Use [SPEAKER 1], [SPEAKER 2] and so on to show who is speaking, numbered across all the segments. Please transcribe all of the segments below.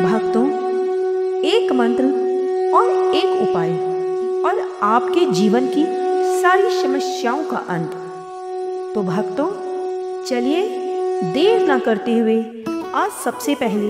[SPEAKER 1] भक्तों, एक मंत्र और एक उपाय और आपके जीवन की सारी समस्याओं का अंत। तो भक्तों, चलिए देर ना करते हुए आज सबसे पहले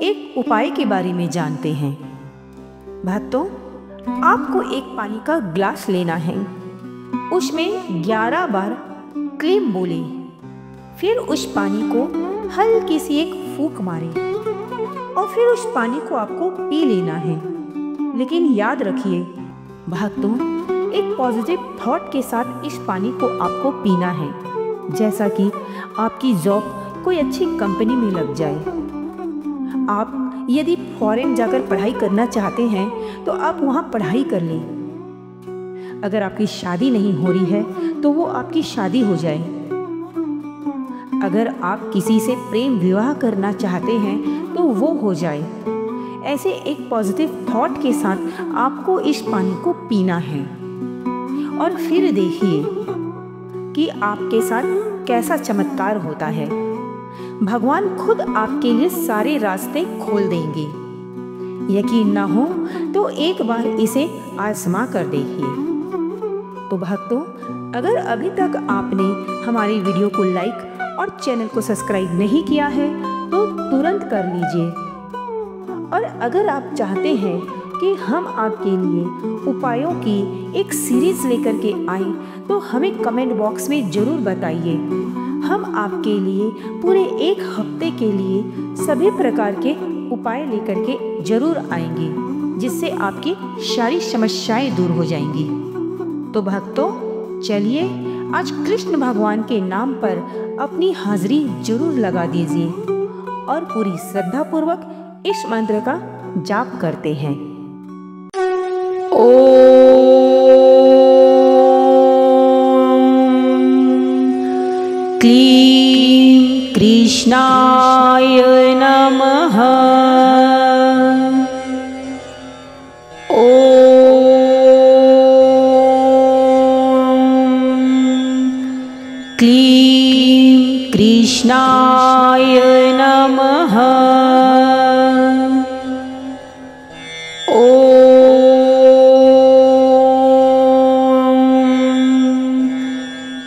[SPEAKER 1] एक उपाय के बारे में जानते हैं। भक्तों, आपको एक पानी का ग्लास लेना है, उसमें 11 बार क्लीम बोले, फिर उस पानी को हल्की सी एक फूंक मारें और फिर उस पानी को आपको पी लेना है। लेकिन याद रखिए भक्तों, एक पॉजिटिव थॉट के साथ इस पानी को आपको पीना है, जैसा कि आपकी जॉब कोई अच्छी कंपनी में लग जाए। आप यदि फॉरेन जाकर पढ़ाई करना चाहते हैं तो आप वहाँ पढ़ाई कर लें। अगर आपकी शादी नहीं हो रही है तो वो आपकी शादी हो जाए। अगर आप किसी से प्रेम विवाह करना चाहते हैं तो वो हो जाए। ऐसे एक पॉजिटिव थॉट के साथ आपको इस पानी को पीना है और फिर देखिए कि आपके साथ कैसा चमत्कार होता है। भगवान खुद आपके लिए सारे रास्ते खोल देंगे। यकीन ना हो तो एक बार इसे आजमा कर देखिए। तो भक्तों, अगर अभी तक आपने हमारी वीडियो को लाइक और चैनल को सब्सक्राइब नहीं किया है तो तुरंत कर लीजिए। और अगर आप चाहते हैं कि हम आपके लिए उपायों की एक सीरीज लेकर के आएं तो हमें कमेंट बॉक्स में ज़रूर बताइए। हम आपके लिए पूरे एक हफ्ते के लिए सभी प्रकार के उपाय लेकर के ज़रूर आएंगे, जिससे आपकी सारी समस्याएं दूर हो जाएंगी। तो भक्तों, चलिए आज कृष्ण भगवान के नाम पर अपनी हाजिरी जरूर लगा दीजिए और पूरी श्रद्धा पूर्वक इस मंत्र का जाप करते हैं। ओम क्लीं कृष्णाय नमः। क्लीं कृष्णाय नमः। ओम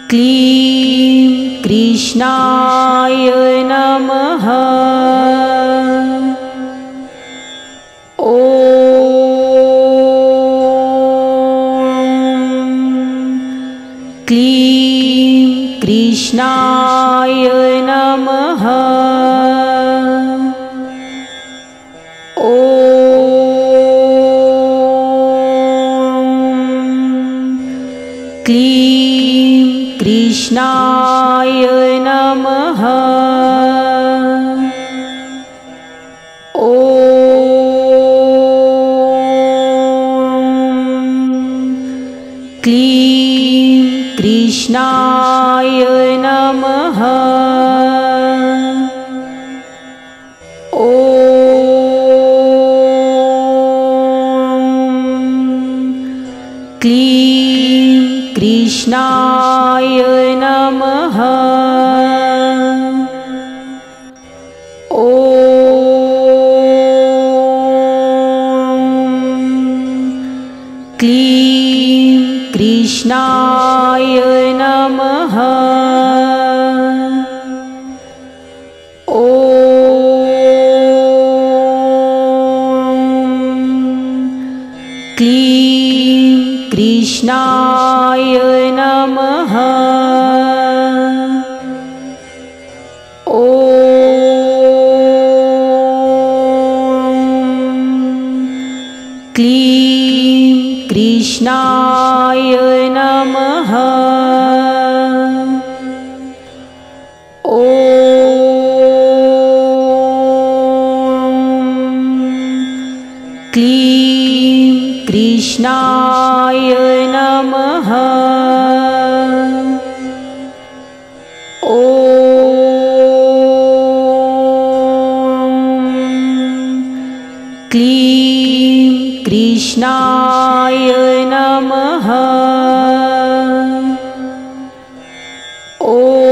[SPEAKER 1] क्लीं कृष्णाय नमः। ओम क्लीं कृष्णाय नमः। ओम क्लीं कृष्णाय नमः। ओम क्लीं कृष्णाय नमः। ओम क्लीं कृष्णाय नमः। ओम क्लीं कृष्णाय नमः। ओम क्लीं कृष्णाय नमः। ओम क्लीं कृष्णाय नमः। ओम क्लीं कृष्णाय नमः। ओम क्लीं कृष्णाय नमः। ओम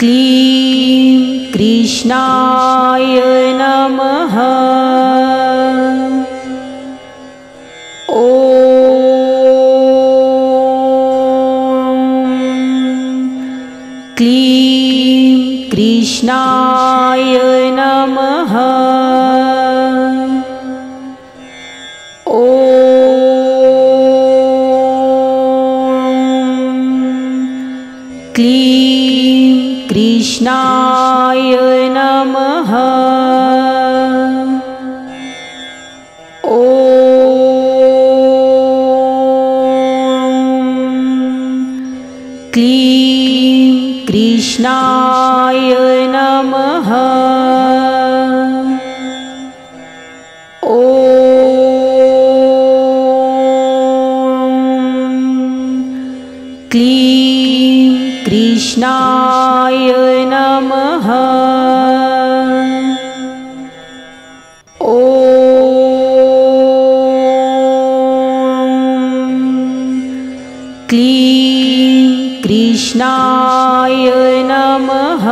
[SPEAKER 1] क्लीं कृष्णाय नमः। क्लीं कृष्णाय नमः। क्लीं कृष्णाय नमः। क्लीं कृष्णाय नमः। क्लीं कृष्णाय नमः। क्लीं कृष्णाय नमः।